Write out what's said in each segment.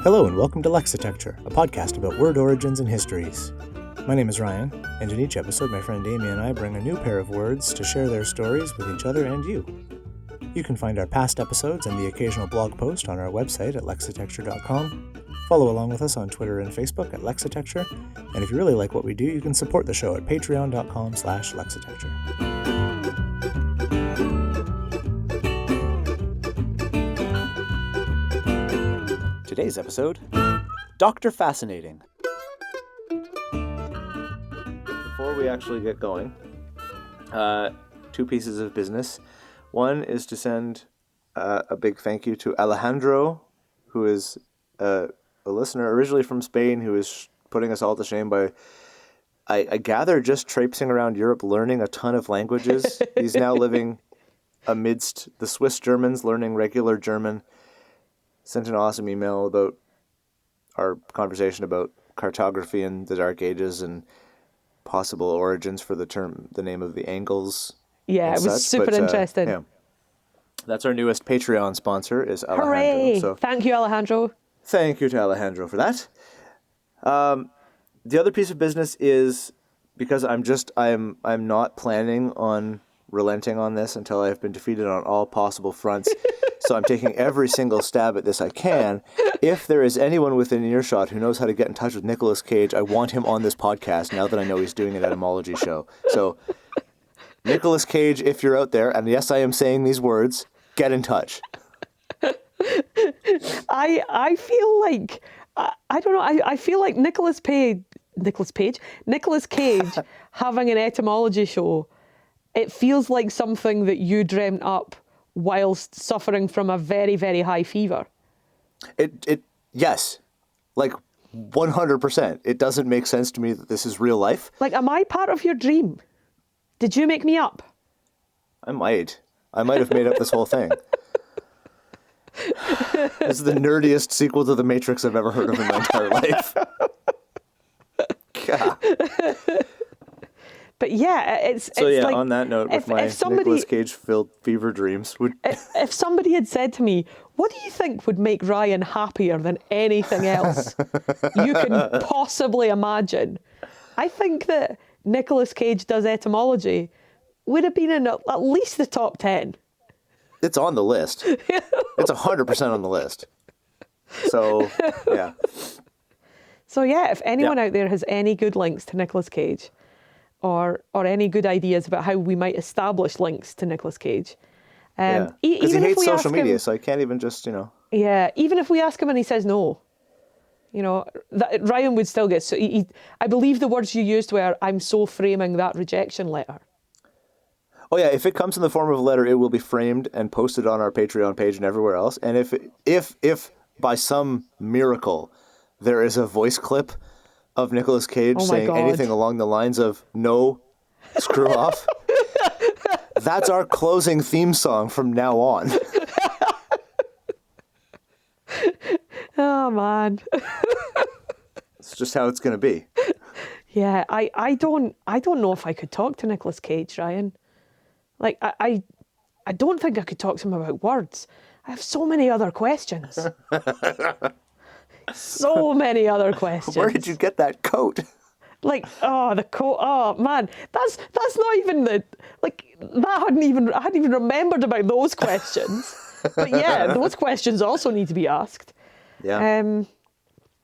Hello and welcome to Lexitecture, a podcast about word origins and histories. My name is Ryan, and in each episode my friend Amy and I bring a new pair of words to share their stories with each other and you. You can find our past episodes and the occasional blog post on our website at lexitecture.com. Follow along with us on Twitter and Facebook at Lexitecture, and if you really like what we do, you can support the show at patreon.com/lexitecture. Today's episode, Dr. Fascinating. Before we actually get going, two pieces of business. One is to send a big thank you to Alejandro, who is a listener originally from Spain, who is putting us all to shame by, I gather, just traipsing around Europe learning a ton of languages. He's now living amidst the Swiss Germans, learning regular German. Sent an awesome email about our conversation about cartography in the Dark Ages and possible origins for the name of the Angles. Yeah, it was super interesting. Yeah. That's our newest Patreon sponsor, is Alejandro. Hooray! So thank you, Alejandro. Thank you to Alejandro for that. The other piece of business is because I'm not planning on relenting on this until I've been defeated on all possible fronts. So I'm taking every single stab at this I can. If there is anyone within earshot who knows how to get in touch with Nicolas Cage, I want him on this podcast now that I know he's doing an etymology show. So, Nicolas Cage, if you're out there, and yes, I am saying these words, get in touch. I feel like, I don't know, I feel like Nicolas Cage having an etymology show, it feels like something that you dreamt up whilst suffering from a very, very high fever. Yes, like 100%. It doesn't make sense to me that this is real life. Like, am I part of your dream? Did you make me up? I might have made up this whole thing. This is the nerdiest sequel to The Matrix I've ever heard of in my entire life. God. But yeah, it's like, on that note, with my Nicolas Cage-filled fever dreams, if somebody had said to me, what do you think would make Ryan happier than anything else you can possibly imagine? I think that Nicolas Cage does etymology would have been in at least the top 10. It's on the list. It's 100% on the list. So, yeah. So yeah, if anyone out there has any good links to Nicolas Cage, or any good ideas about how we might establish links to Nicolas Cage. Because he hates social media, so I can't even just, Yeah, even if we ask him and he says no, Ryan would still get... So I believe the words you used were, I'm so framing that rejection letter. Oh yeah, if it comes in the form of a letter, it will be framed and posted on our Patreon page and everywhere else. And if by some miracle there is a voice clip of Nicolas Cage saying anything along the lines of, no, screw off. That's our closing theme song from now on. Oh, man. It's just how it's going to be. Yeah, I don't know if I could talk to Nicolas Cage, Ryan. Like, I don't think I could talk to him about words. I have so many other questions. So many other questions. Where did you get that coat? Like, the coat. Oh man, that's not even I hadn't even remembered about those questions. But yeah, those questions also need to be asked. Yeah.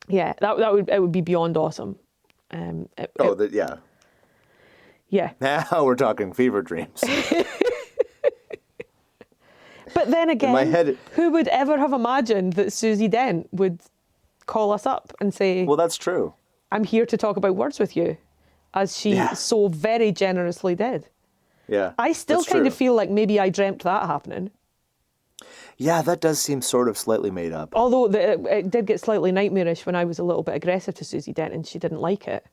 Yeah, it would be beyond awesome. Yeah. Yeah. Now we're talking fever dreams. But then again, in my head, who would ever have imagined that Susie Dent would call us up and say, well, that's true. I'm here to talk about words with you, as she so very generously did. Yeah. I still kind of feel like maybe I dreamt that happening. Yeah, that does seem sort of slightly made up. Although it did get slightly nightmarish when I was a little bit aggressive to Susie Dent and she didn't like it.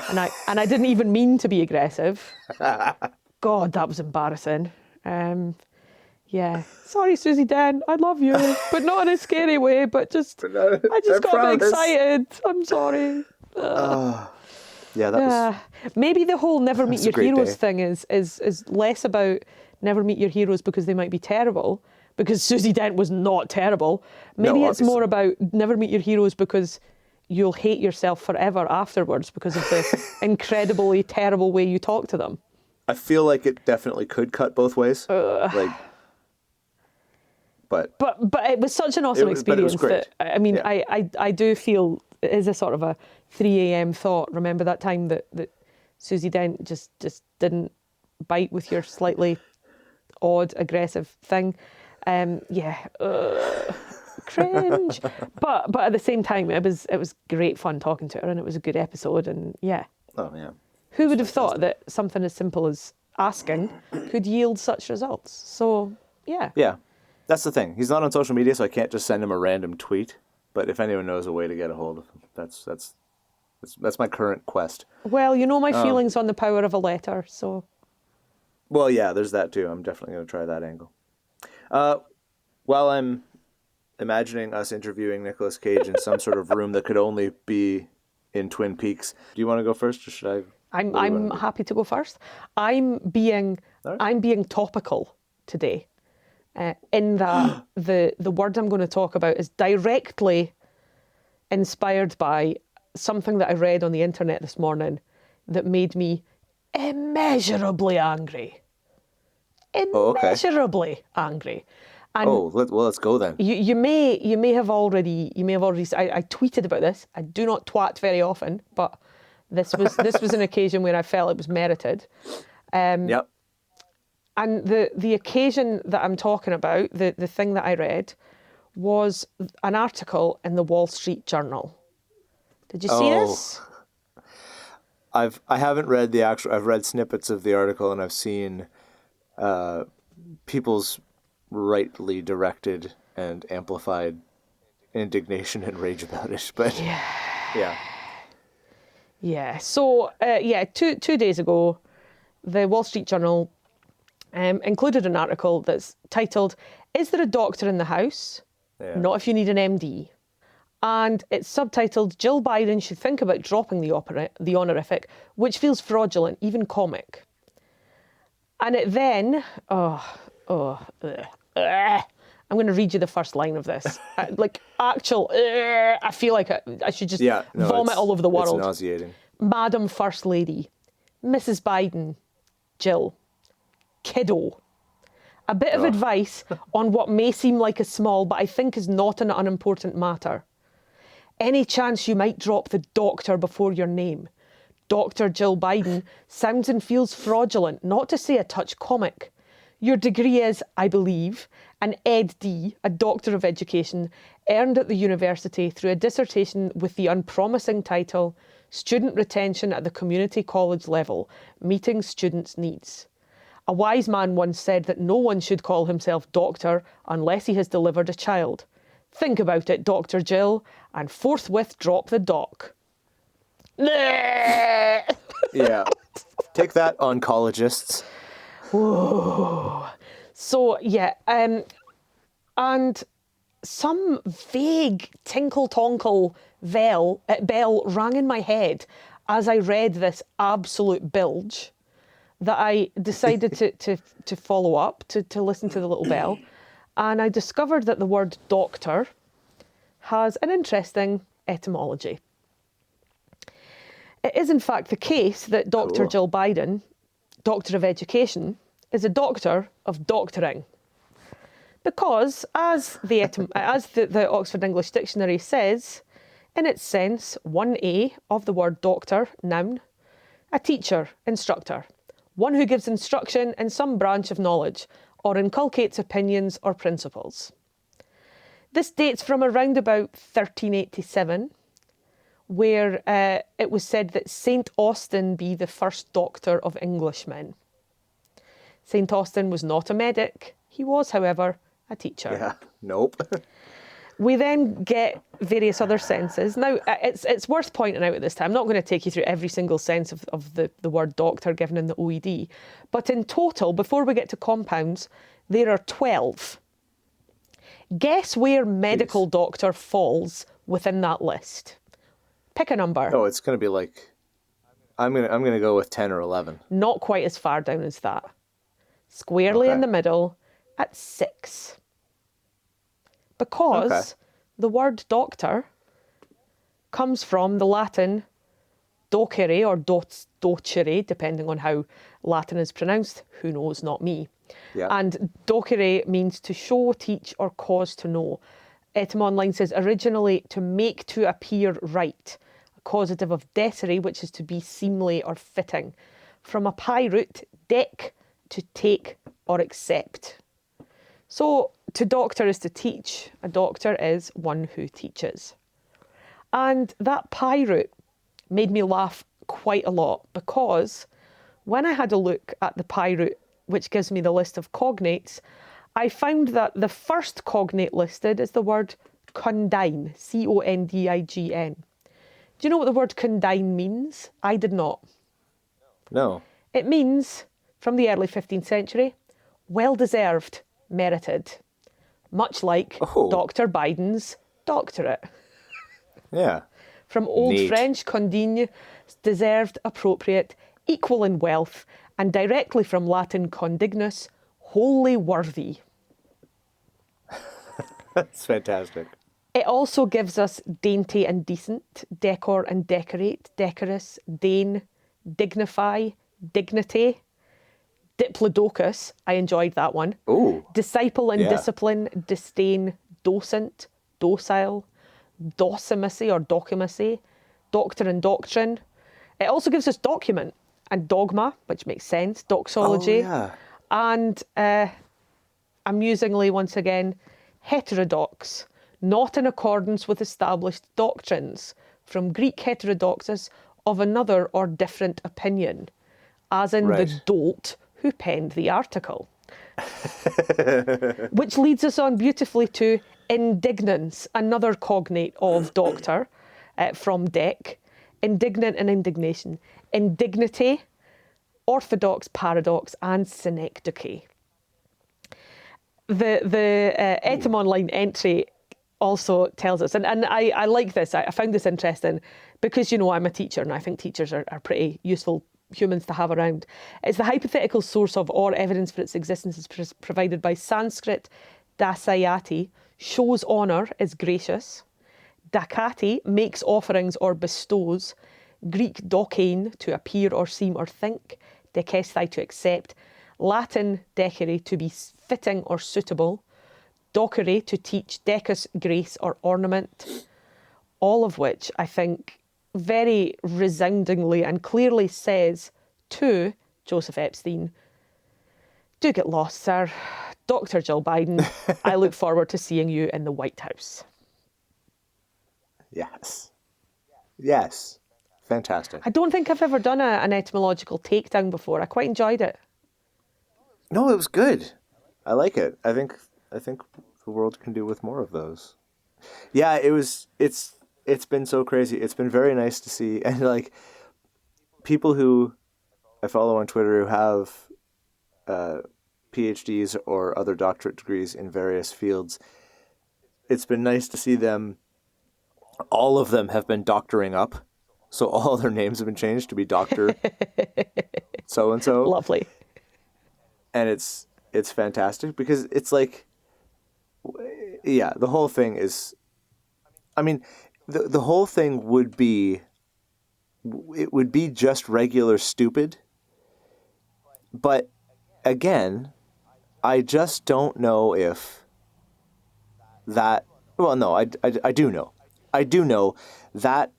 And I didn't even mean to be aggressive. God, that was embarrassing. Yeah. Sorry, Susie Dent. I love you, but not in a scary way. But I just got a bit excited. I'm sorry. Yeah, that was... Maybe the whole never meet That's a your great heroes day. thing is less about never meet your heroes because they might be terrible, because Susie Dent was not terrible. Maybe No, it's more obviously. about never meet your heroes because you'll hate yourself forever afterwards because of the incredibly terrible way you talk to them. I feel like it definitely could cut both ways. Like, but But it was such an awesome but it was experience great. that, I mean, Yeah. I do feel it is a sort of a 3 a.m. thought. Remember that time that Susie Dent just didn't bite with your slightly odd, aggressive thing? Cringe. But at the same time, it was great fun talking to her, and it was a good episode. And yeah, Oh yeah. who would have thought that something as simple as asking could yield such results? So yeah. Yeah. That's the thing. He's not on social media, so I can't just send him a random tweet. But if anyone knows a way to get a hold of him, that's my current quest. Well, you know my feelings on the power of a letter, so... Well, yeah, there's that too. I'm definitely going to try that angle. While I'm imagining us interviewing Nicolas Cage in some sort of room that could only be in Twin Peaks, do you want to go first, or should I? I'm happy to go first. I'm being topical today, in that the word I'm going to talk about is directly inspired by something that I read on the internet this morning that made me immeasurably angry. Immeasurably angry. And let's go then. you may have already I tweeted about this. I do not twat very often, but this was an occasion where I felt it was merited. Yep. And the occasion that I'm talking about, the thing that I read, was an article in the Wall Street Journal. Did you see this? I haven't read the actual. I've read snippets of the article, and I've seen people's rightly directed and amplified indignation and rage about it. But yeah. So 2 days ago, the Wall Street Journal included an article that's titled, "Is there a doctor in the house? Yeah. Not if you need an MD." And it's subtitled, "Jill Biden should think about dropping the honorific, which feels fraudulent, even comic." And it then, I'm going to read you the first line of this. I feel like I should just vomit all over the world. It's nauseating. Madam First Lady, Mrs. Biden, Jill, kiddo. A bit of advice on what may seem like a small, but I think is not an unimportant matter. Any chance you might drop the doctor before your name? Dr. Jill Biden sounds and feels fraudulent, not to say a touch comic. Your degree is, I believe, an Ed.D., a Doctor of Education, earned at the university through a dissertation with the unpromising title, Student Retention at the Community College Level, Meeting Students' Needs. A wise man once said that no one should call himself doctor unless he has delivered a child. Think about it, Dr. Jill, and forthwith drop the doc. Yeah. Take that, oncologists. Whoa. So, and some vague tinkle-tonkle bell rang in my head as I read this absolute bilge that I decided to follow up, to listen to the little bell. And I discovered that the word doctor has an interesting etymology. It is in fact the case that Dr. Jill Biden, Doctor of Education, is a doctor of doctoring. Because, as the Oxford English Dictionary says, in its sense, 1A of the word doctor, noun, a teacher, instructor, one who gives instruction in some branch of knowledge, or inculcates opinions or principles. This dates from around about 1387, where it was said that St. Austin be the first doctor of Englishmen. St. Austin was not a medic. He was, however, a teacher. Yeah, nope. We then get various other senses. Now, it's worth pointing out at this time, I'm not going to take you through every single sense of the word doctor given in the OED, but in total, before we get to compounds, there are 12. Guess where medical doctor falls within that list. Pick a number. Oh, it's going to be like... I'm gonna go with 10 or 11. Not quite as far down as that. Squarely in Okay. the middle at 6. Because the word doctor comes from the Latin docere or docere, depending on how Latin is pronounced. Who knows? Not me. Yeah. And docere means to show, teach, or cause to know. Etym Online says originally to make to appear right, a causative of decere, which is to be seemly or fitting. From a pie root, dec, to take or accept. So to doctor is to teach. A doctor is one who teaches. And that pie root made me laugh quite a lot because when I had a look at the pie root, which gives me the list of cognates, I found that the first cognate listed is the word condign, C-O-N-D-I-G-N. Do you know what the word condign means? I did not. No. It means, from the early 15th century, well-deserved, merited. Much like Dr. Biden's doctorate. Yeah. From Old Neat. French, condigne, deserved, appropriate, equal in wealth, and directly from Latin condignus, wholly worthy. That's fantastic. It also gives us dainty and decent, decor and decorate, decorous, deign, dignify, dignity, diplodocus, I enjoyed that one. Ooh. Disciple and Yeah. discipline, disdain, docent, docile, docimacy or documacy, doctor and doctrine. It also gives us document and dogma, which makes sense, doxology. Oh, yeah. And amusingly, once again, heterodox, not in accordance with established doctrines, from Greek heterodoxus, of another or different opinion, as in the dolt who penned the article. Which leads us on beautifully to indignance, another cognate of doctor, from dec, indignant and indignation, indignity, orthodox, paradox, and synecdoche. The Etym Online entry also tells us, and I like this, I found this interesting because, you know, I'm a teacher and I think teachers are pretty useful humans to have around. It's the hypothetical source of or evidence for its existence is provided by Sanskrit dasayati, shows honour, is gracious. Dakati, makes offerings or bestows. Greek dokein, to appear or seem or think. Decesthai, to accept. Latin decere, to be fitting or suitable. Docere, to teach. Decus, grace or ornament. All of which I think very resoundingly and clearly says to Joseph Epstein, do get lost, sir. Dr. Jill Biden, I look forward to seeing you in the White House. Yes. Yes. Fantastic. I don't think I've ever done an etymological takedown before. I quite enjoyed it. No, it was good. I like it. I think the world can do with more of those. Yeah, it's been so crazy. It's been very nice to see, and like people who I follow on Twitter who have PhDs or other doctorate degrees in various fields. It's been nice to see them. All of them have been doctoring up, so all their names have been changed to be Doctor so and so. Lovely. And it's fantastic because it's like, yeah, the whole thing is, I mean, the whole thing would be just regular stupid. But again, I just don't know if that, well, no, I do know. I do know that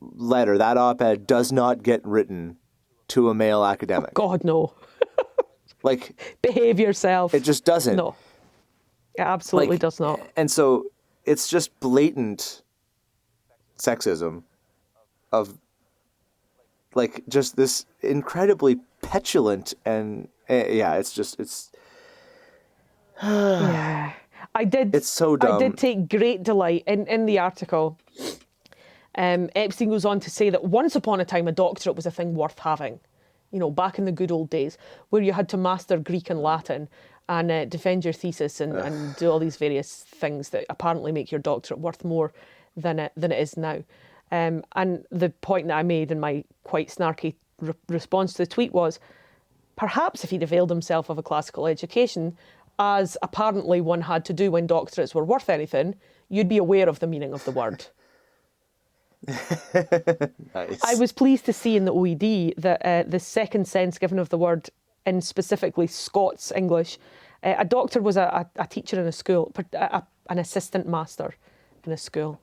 letter, that op-ed does not get written to a male academic. Oh, God, no. Like, behave yourself. It just doesn't. No. It absolutely does not. And so it's just blatant sexism of like just this incredibly petulant and yeah, it's yeah. It's so dumb. I did take great delight in the article. Epstein goes on to say that once upon a time a doctorate was a thing worth having. You know, back in the good old days, where you had to master Greek and Latin and defend your thesis and do all these various things that apparently make your doctorate worth more than it is now. And the point that I made in my quite snarky response to the tweet was, perhaps if he'd availed himself of a classical education, as apparently one had to do when doctorates were worth anything, you'd be aware of the meaning of the word. Nice. I was pleased to see in the OED that the second sense given of the word in specifically Scots English, a doctor was a teacher in a school, an assistant master in a school.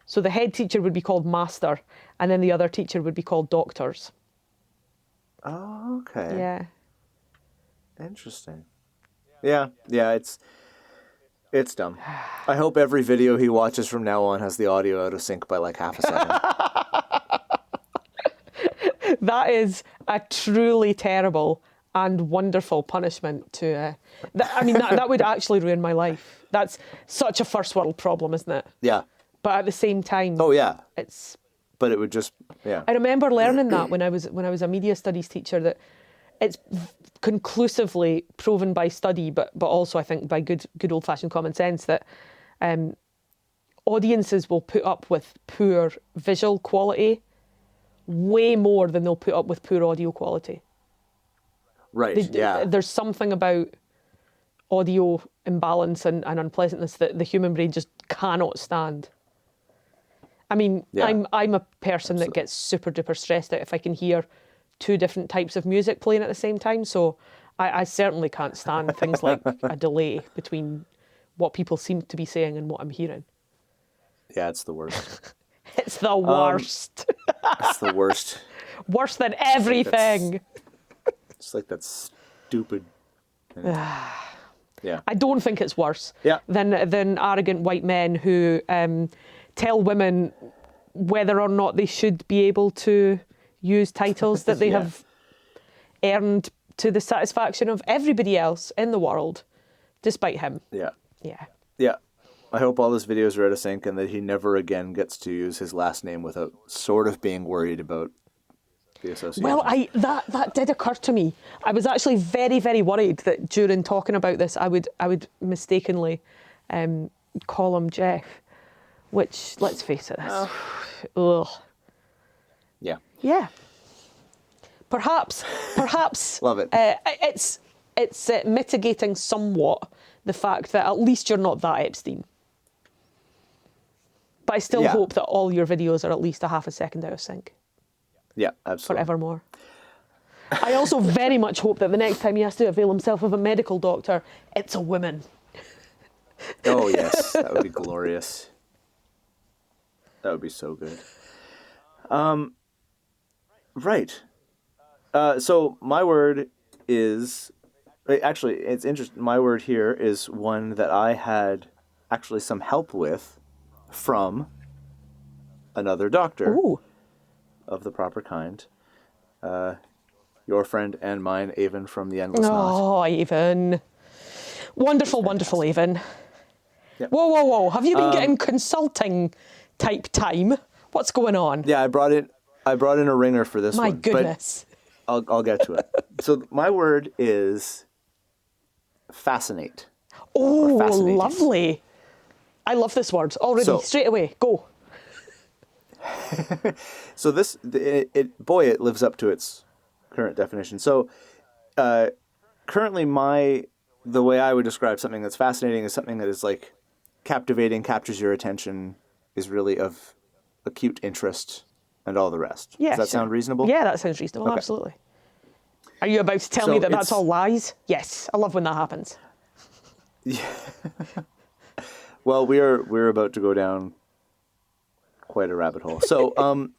So the head teacher would be called master, and then the other teacher would be called doctors. Oh, okay. Yeah. Interesting. Yeah, it's dumb. I hope every video he watches from now on has the audio out of sync by like half a second. That is a truly terrible and wonderful punishment to... that would actually ruin my life. That's such a first world problem, isn't it? Yeah. But at the same time... Oh, yeah. It's... But it would just... Yeah. I remember learning that when I was a media studies teacher, that it's conclusively proven by study, but also I think by good old-fashioned common sense, that audiences will put up with poor visual quality way more than they'll put up with poor audio quality. Right, yeah. There's something about audio imbalance and unpleasantness that the human brain just cannot stand. I mean, yeah. I'm a person that gets super duper stressed out if I can hear two different types of music playing at the same time. So I certainly can't stand things like a delay between what people seem to be saying and what I'm hearing. Yeah, it's the worst. It's the worst. It's the worst. Worse than everything. It's like that stupid... Yeah. I don't think it's worse yeah. than arrogant white men who tell women whether or not they should be able to use titles that they have earned to the satisfaction of everybody else in the world, despite him. Yeah. Yeah. Yeah. I hope all his videos are out of sync and that he never again gets to use his last name without sort of being worried about the association. Well, that did occur to me. I was actually very, very worried that during talking about this, I would mistakenly call him Jeff, which, let's face it, ugh. Yeah. Yeah. Perhaps. Love it. It's mitigating somewhat the fact that at least you're not that Epstein. But I still hope that all your videos are at least a half a second out of sync. Yeah, absolutely. Forevermore. I also very much hope that the next time he has to avail himself of a medical doctor, it's a woman. Oh, yes. That would be glorious. That would be so good. Right. So my word is... Actually, it's interesting. My word here is one that I had actually some help with from another doctor. Ooh. Of the proper kind. Your friend and mine, Avon from The Endless Knot. Oh, Avon. Wonderful, wonderful Avon. Yep. Whoa. Have you been getting consulting type time? What's going on? Yeah, I brought in a ringer for this one. My goodness. But I'll get to it. So my word is fascinate. Oh, lovely. I love this word already. Straight away. Go. So this, it lives up to its current definition. So currently the way I would describe something that's fascinating is something that is like captivating, captures your attention, is really of acute interest, and all the rest. Yeah, Does that sound reasonable? Yeah, that sounds reasonable, okay. Absolutely. Are you about to tell me that that's all lies? Yes, I love when that happens. Yeah. Well, we're about to go down quite a rabbit hole. So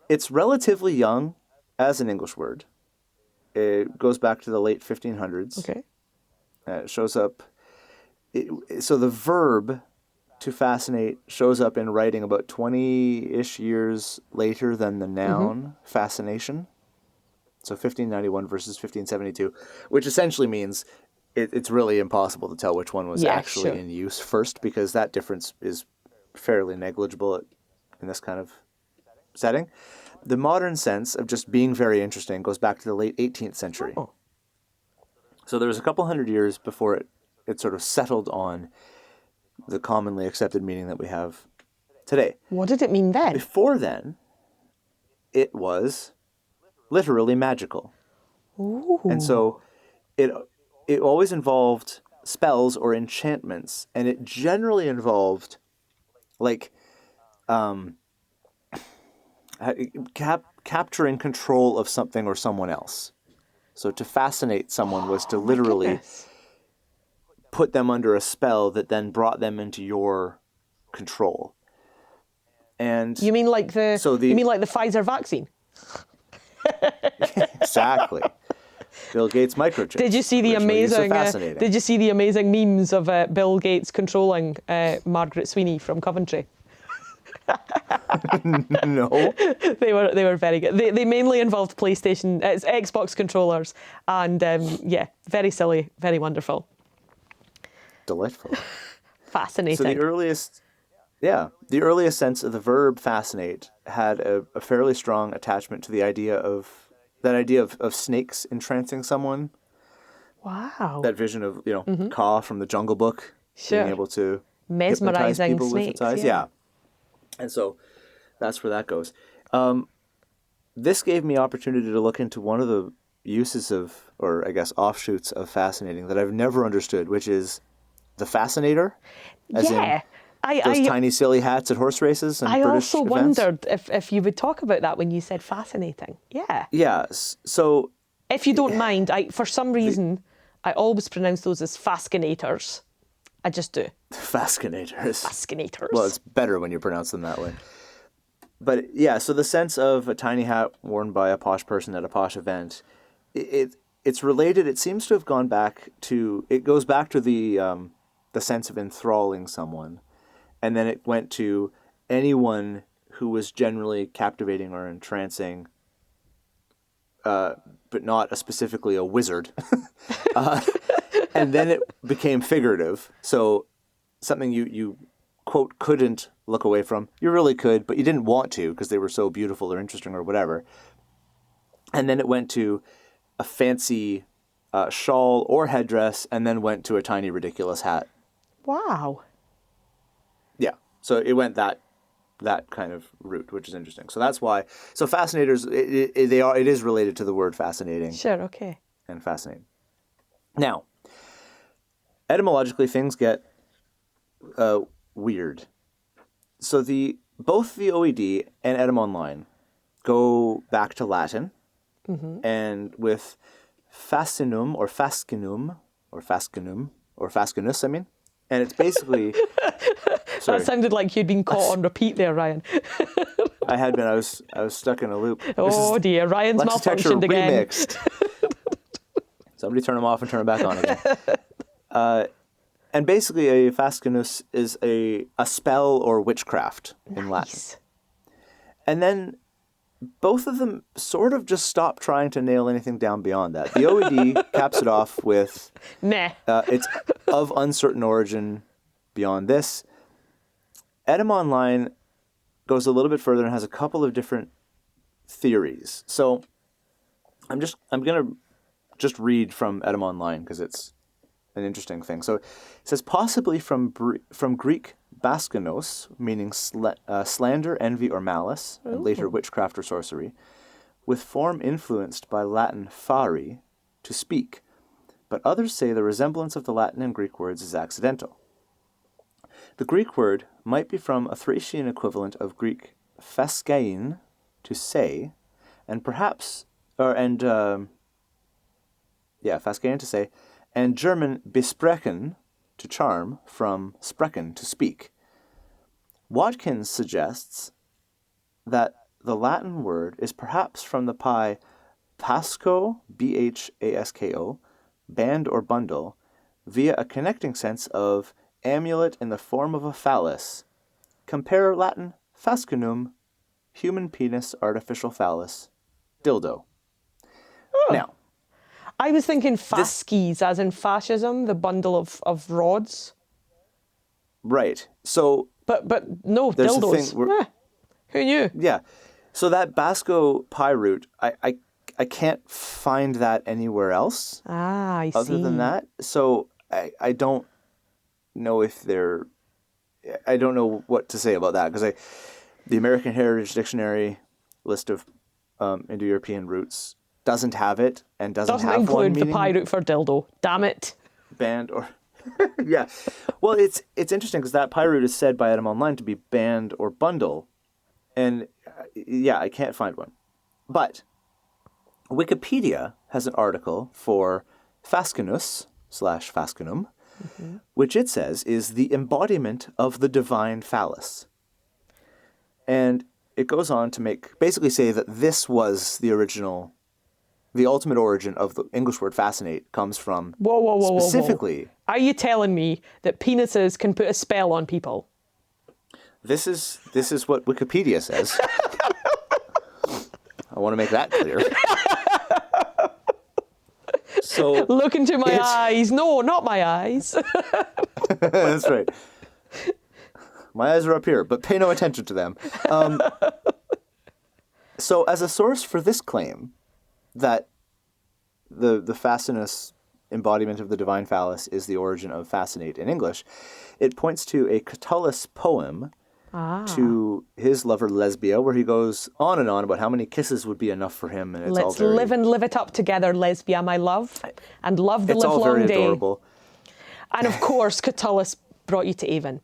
it's relatively young as an English word. It goes back to the late 1500s. Okay. It shows up... so the verb to fascinate shows up in writing about 20-ish years later than the noun fascination. So 1591 versus 1572, which essentially means it's really impossible to tell which one was actually in use first, because that difference is fairly negligible in this kind of setting. The modern sense of just being very interesting goes back to the late 18th century. Oh. So there was a couple hundred years before it sort of settled on the commonly accepted meaning that we have today. What did it mean then? Before then, it was literally magical. Ooh. And so it always involved spells or enchantments, and it generally involved like capturing control of something or someone else. So to fascinate someone was to literally Goodness. put them under a spell that then brought them into your control. And You mean like the Pfizer vaccine? exactly. Bill Gates microchips. Did you see the amazing memes of Bill Gates controlling Margaret Sweeney from Coventry? No. They were very good. They mainly involved PlayStation, Xbox controllers, and very silly, very wonderful. Delightful. Fascinating. So the earliest sense of the verb fascinate had a fairly strong attachment to the idea of snakes entrancing someone. Wow. That vision of, Kaa from the Jungle Book, being able to hypnotize Mesmerizing people snakes. with its eyes. Yeah. And so that's where that goes. This gave me opportunity to look into one of the uses of, or I guess offshoots of fascinating that I've never understood, which is the fascinator. As in those tiny silly hats at horse races and British also events. wondered if you would talk about that when you said fascinating. Yeah. Yeah. So if you don't mind, for some reason, I always pronounce those as fascinators. I just do. Fascinators. Fascinators. Well, it's better when you pronounce them that way. But yeah, so the sense of a tiny hat worn by a posh person at a posh event, it's related. It seems to have gone back to. It goes back to the sense of enthralling someone, and then it went to anyone who was generally captivating or entrancing, but not specifically a wizard. And then it became figurative. So something you quote couldn't look away from. You really could, but you didn't want to because they were so beautiful or interesting or whatever. And then it went to a fancy shawl or headdress, and then went to a tiny ridiculous hat. Wow. Yeah. So it went that kind of route, which is interesting. So that's why. So fascinators, it is related to the word fascinating. Sure. Okay. And fascinating. Now, etymologically, things get weird. So both the OED and Etym Online go back to Latin, and with fascinum or fascinum or fascinum or fascinus, I mean, and it's basically. Sorry. That sounded like you'd been caught on repeat there, Ryan. I had been. I was stuck in a loop. Oh dear, Ryan's malfunctioned again. Remixed. Somebody turn them off and turn them back on again. And basically, a fascinus is a spell or witchcraft in Latin. And then both of them sort of just stop trying to nail anything down beyond that. The OED caps it off with, it's of uncertain origin beyond this. Etym Online goes a little bit further and has a couple of different theories. So I'm going to just read from Etym Online because it's an interesting thing. So it says possibly from Greek baskanos, meaning slander, envy, or malice, and later witchcraft or sorcery, with form influenced by Latin fari, to speak. But others say the resemblance of the Latin and Greek words is accidental. The Greek word might be from a Thracian equivalent of Greek faskein, to say, and perhaps, faskein to say, and German besprechen, to charm, from sprechen, to speak. Watkins suggests that the Latin word is perhaps from the PIE pasco, bhasko, band or bundle, via a connecting sense of amulet in the form of a phallus. Compare Latin fascinum, human penis, artificial phallus, dildo. Oh. Now, I was thinking fasces, as in fascism, the bundle of rods. Right. So, but no, dildos. Who knew? Yeah. So that Basco pie root, I can't find that anywhere else. I see. Other than that, so I don't know if I don't know what to say about that because the American Heritage Dictionary list of Indo-European roots doesn't have it and doesn't have include one the meaning pie root for dildo. Damn it. banned or yeah. Well, it's interesting because that pie root is said by Adam Online to be band or bundle, and yeah, I can't find one. But Wikipedia has an article for fascinus / fascinum, which it says is the embodiment of the divine phallus. And it goes on to basically say that this was the ultimate origin of the English word fascinate comes from Whoa. specifically. Are you telling me that penises can put a spell on people? This is what Wikipedia says. I want to make that clear. So Look into my eyes. No, not my eyes. that's right. My eyes are up here, but pay no attention to them. So as a source for this claim that the fascinus embodiment of the divine phallus is the origin of fascinate in English, it points to a Catullus poem to his lover Lesbia, where he goes on and on about how many kisses would be enough for him, and Let's live and live it up together, Lesbia, my love, and love the it's live all long very day. adorable. And of course, Catullus brought you to Avon.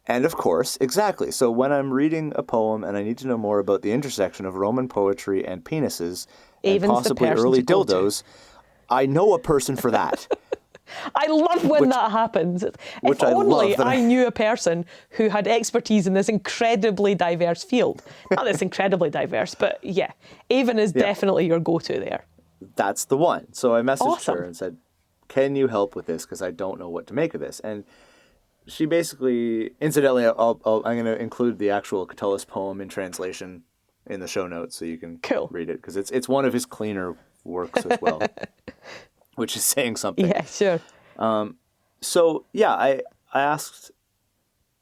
And of course, exactly. So when I'm reading a poem and I need to know more about the intersection of Roman poetry and penises and Avon's the possibly person early to go to. dildos, I know a person for that. I love when that happens. which If I only love that I knew a person who had expertise in this incredibly diverse field. Not that it's incredibly diverse, but yeah, Avon is definitely your go-to there. That's the one. So I messaged Awesome. her and said, can you help with this? Because I don't know what to make of this. And she basically, incidentally, I'm going to include the actual Catullus poem in translation in the show notes so you can read it. Because it's one of his cleaner works as well, which is saying something. Yeah, sure. So, yeah, I asked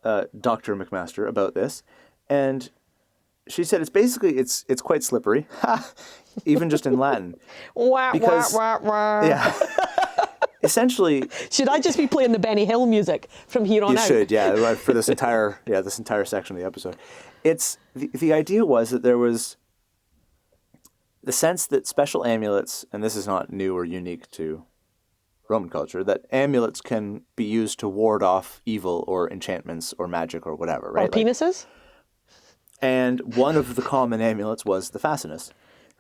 Dr. McMaster about this, and she said it's quite slippery, even just in Latin. Because, yeah, essentially... Should I just be playing the Benny Hill music from here on out? You should, yeah, for this entire section of the episode. It's the idea was that there was the sense that special amulets, and this is not new or unique to Roman culture, that amulets can be used to ward off evil or enchantments or magic or whatever, right? Or penises? And one of the common amulets was the fascinus.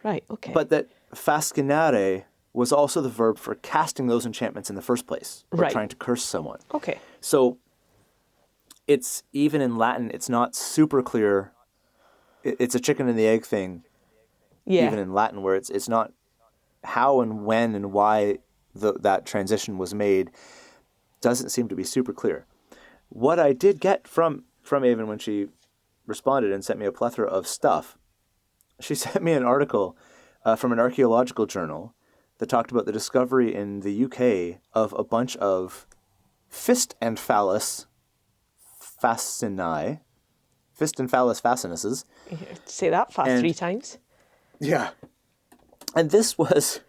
Right, okay. But that fascinare was also the verb for casting those enchantments in the first place, or trying to curse someone. Okay. So it's, even in Latin, it's not super clear. It's a chicken and the egg thing, even in Latin, where it's not how and when and why that transition was made doesn't seem to be super clear. What I did get from Avon when she responded and sent me a plethora of stuff, she sent me an article from an archaeological journal that talked about the discovery in the UK of a bunch of fist and phallus fascini, fist and phallus fascinuses. Say that fast 3 times. Yeah. And this was...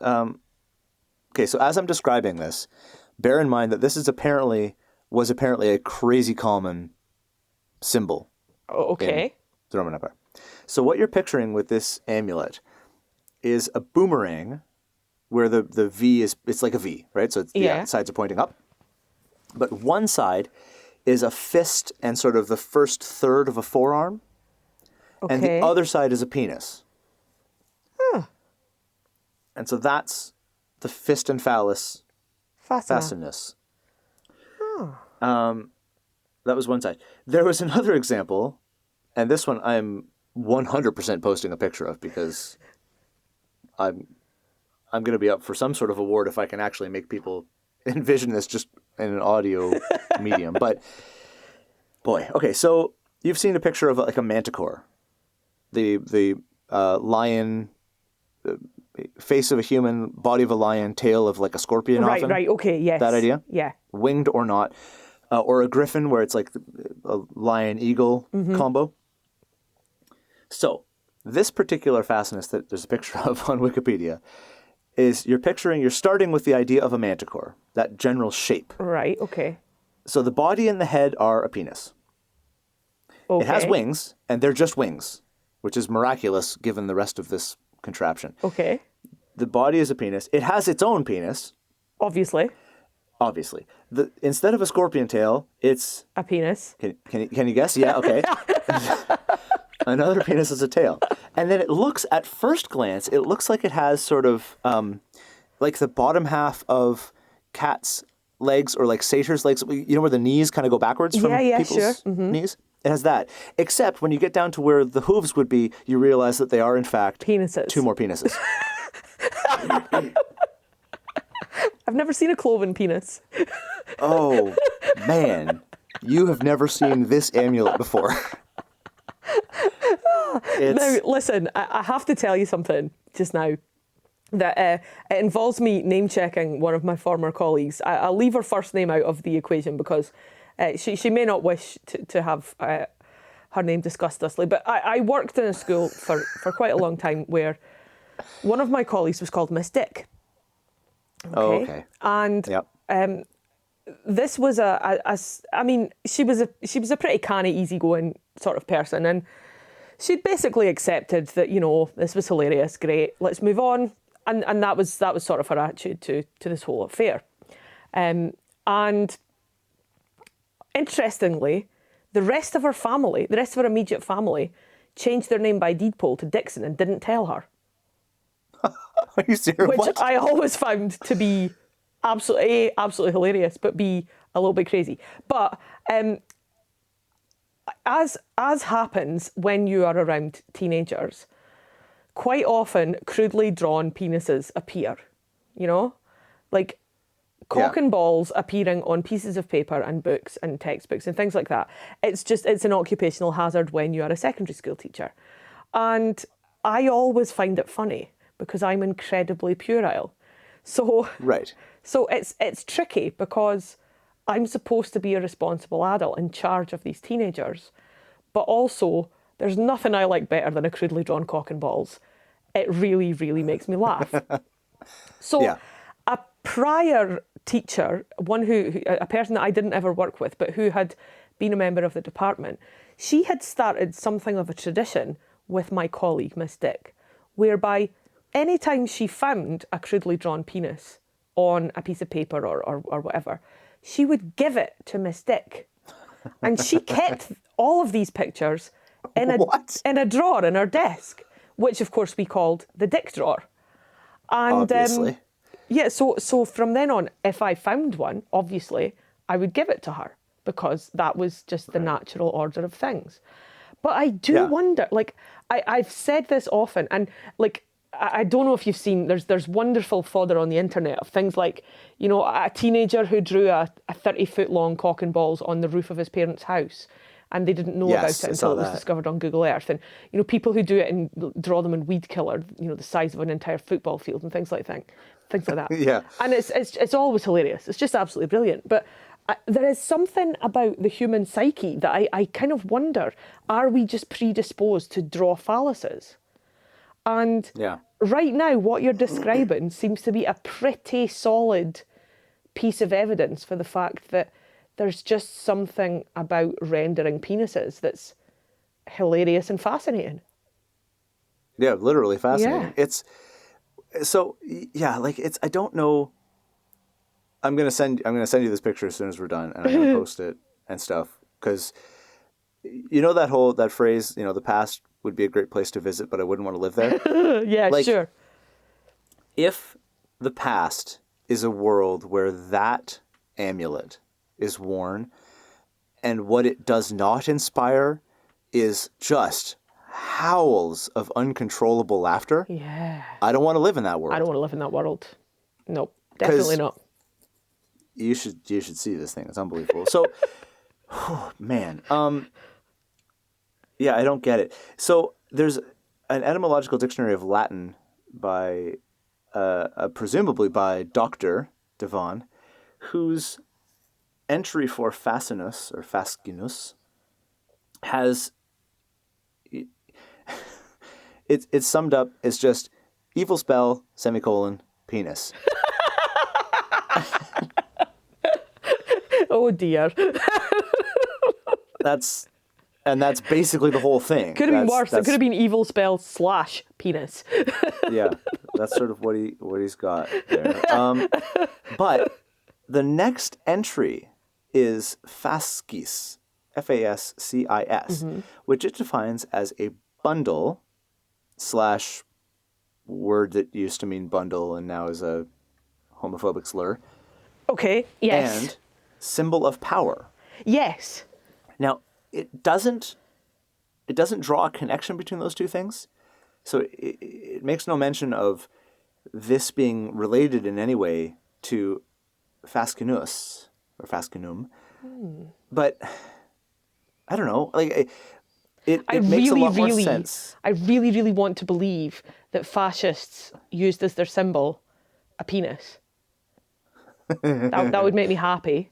okay, so as I'm describing this, bear in mind that this was apparently a crazy common symbol in the Roman Empire. So what you're picturing with this amulet is a boomerang where the V it's like a V, right? So the sides are pointing up. But one side is a fist and sort of the first third of a forearm. Okay. And the other side is a penis. Huh. And so that's the fist and phallus fascinus. Oh. That was one side. There was another example, and this one I'm 100% posting a picture of because I'm going to be up for some sort of award if I can actually make people envision this just in an audio medium. But boy, okay, so you've seen a picture of like a manticore, the lion, face of a human, body of a lion, tail of like a scorpion. Right, often. right, okay, yes. That idea? Yeah. Winged or not. Or a griffin where it's like a lion-eagle combo. So this particular fascinus that there's a picture of on Wikipedia is you're starting with the idea of a manticore, that general shape. Right, okay. So the body and the head are a penis. Okay. It has wings, and they're just wings, which is miraculous given the rest of this contraption. Okay. The body is a penis. It has its own penis, Obviously. Instead of a scorpion tail, it's... A penis. Can you guess? Yeah, okay. Another penis is a tail. And then it looks, at first glance, it looks like it has sort of like the bottom half of cats' legs or like satyrs' legs. You know where the knees kind of go backwards from people's knees? It has that. Except when you get down to where the hooves would be, you realize that they are, in fact, penises. 2 more penises. I've never seen a cloven penis. Oh, man. You have never seen this amulet before. Now, listen, I have to tell you something just now that it involves me name-checking one of my former colleagues. I'll leave her first name out of the equation because she may not wish to have her name discussed thusly. But I worked in a school for quite a long time where one of my colleagues was called Miss Dick. Okay. Oh, okay. And yep. This was she was a pretty canny, easygoing sort of person, and she'd basically accepted that, you know, this was hilarious, great, let's move on, and that was sort of her attitude to this whole affair. And interestingly, the rest of her immediate family, changed their name by deed poll to Dixon and didn't tell her. Are you serious? Which What? I always found to be absolutely hilarious, but B, a little bit crazy. But as happens when you are around teenagers, quite often crudely drawn penises appear, you know? Like cock and balls appearing on pieces of paper and books and textbooks and things like that. It's an occupational hazard when you are a secondary school teacher. And I always find it funny because I'm incredibly puerile. So Right. So it's tricky because I'm supposed to be a responsible adult in charge of these teenagers, but also there's nothing I like better than a crudely drawn cock and balls. It really, really makes me laugh. So a prior teacher, a person that I didn't ever work with, but who had been a member of the department, she had started something of a tradition with my colleague, Miss Dick, whereby anytime she found a crudely drawn penis on a piece of paper or whatever, she would give it to Miss Dick. And she kept all of these pictures in a drawer in her desk, which of course we called the Dick drawer. And Obviously. So from then on, if I found one, obviously, I would give it to her because that was just the natural order of things. But I do wonder, like, I've said this often, and like, I don't know if you've seen, there's wonderful fodder on the internet of things like, you know, a teenager who drew a 30-foot long cock and balls on the roof of his parents' house, and they didn't know about it until it was discovered on Google Earth. And, you know, people who do it and draw them in weed killer, you know, the size of an entire football field and things like that. Yeah. And it's always hilarious. It's just absolutely brilliant. But there is something about the human psyche that I kind of wonder, are we just predisposed to draw phalluses? And right now, what you're describing seems to be a pretty solid piece of evidence for the fact that there's just something about rendering penises that's hilarious and fascinating. Yeah, literally fascinating. Yeah. I don't know. I'm gonna send you this picture as soon as we're done, and I'm gonna post it and stuff, because you know that phrase, you know, the past would be a great place to visit, but I wouldn't want to live there. Yeah, like, sure. If the past is a world where that amulet is worn, and what it does not inspire is just howls of uncontrollable laughter. Yeah. I don't want to live in that world. I don't want to live in that world. Nope, definitely not. You should see this thing. It's unbelievable. So, man, yeah, I don't get it. So there's an etymological dictionary of Latin by, presumably by Dr. Devon, whose entry for fascinus or fascinus has it's summed up as just evil spell, semicolon, penis. Oh dear. That's basically the whole thing. Could have been worse. It could have been evil spell / penis. Yeah, that's sort of what he's got there. But the next entry is fascis, Fascis, which it defines as a bundle / word that used to mean bundle and now is a homophobic slur. Okay, yes. And symbol of power. Yes. Now, it doesn't draw a connection between those two things. So it makes no mention of this being related in any way to fascinus or fascinum. But I don't know. Like it makes a lot more sense. I really, really want to believe that fascists used as their symbol a penis. That would make me happy.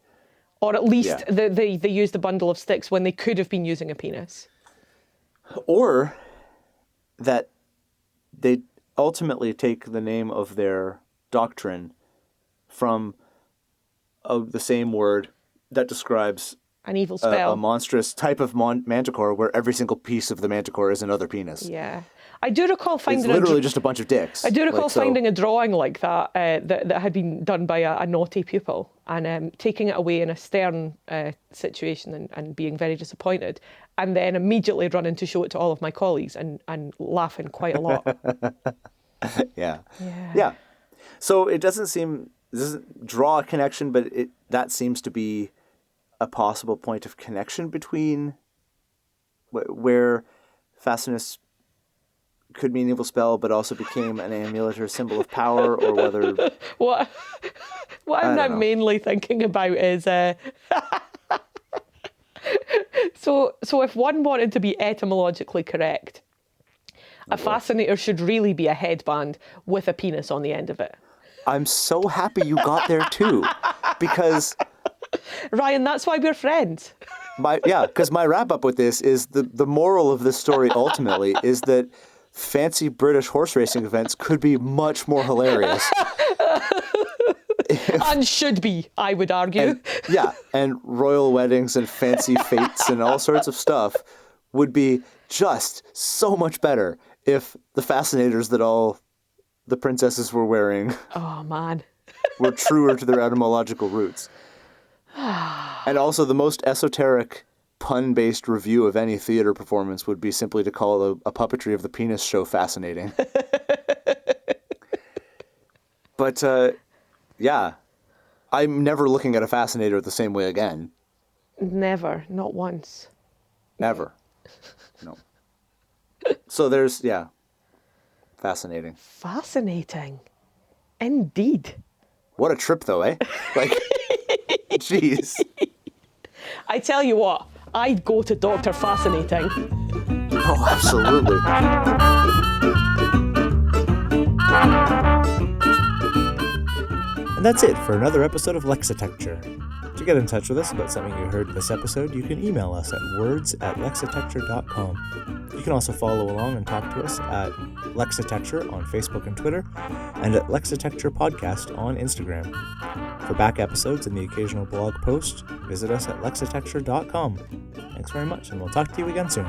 Or at least they used a bundle of sticks when they could have been using a penis. Or that they ultimately take the name of their doctrine from the same word that describes an evil spell. A monstrous type of manticore where every single piece of the manticore is another penis. Yeah. I do recall finding... It's literally just a bunch of dicks. I do recall finding a drawing like that that had been done by a naughty pupil and taking it away in a stern situation and being very disappointed, and then immediately running to show it to all of my colleagues and laughing quite a lot. Yeah. So it doesn't draw a connection, but that seems to be a possible point of connection between where fascinus could mean evil spell, but also became an amulet or symbol of power, or whether... What I'm now mainly thinking about is... So if one wanted to be etymologically correct, a fascinator should really be a headband with a penis on the end of it. I'm so happy you got there too, because... Ryan, that's why we're friends. Because my wrap-up with this is the moral of this story ultimately is that fancy British horse racing events could be much more hilarious. And should be, I would argue. And royal weddings and fancy fetes and all sorts of stuff would be just so much better if the fascinators that all the princesses were wearing were truer to their etymological roots. And also the most esoteric pun-based review of any theater performance would be simply to call a puppetry of the penis show fascinating. But, I'm never looking at a fascinator the same way again. Never. Not once. Never. No. So there's, fascinating. Fascinating. Indeed. What a trip, though, eh? Like, jeez. I tell you what, I'd go to Dr. Fascinating. Oh, absolutely. And that's it for another episode of Lexitecture. To get in touch with us about something you heard this episode, you can email us at words@lexitecture.com. You can also follow along and talk to us at Lexitecture on Facebook and Twitter, and at Lexitecture Podcast on Instagram. For back episodes and the occasional blog post, visit us at lexitecture.com. Thanks very much, and we'll talk to you again soon.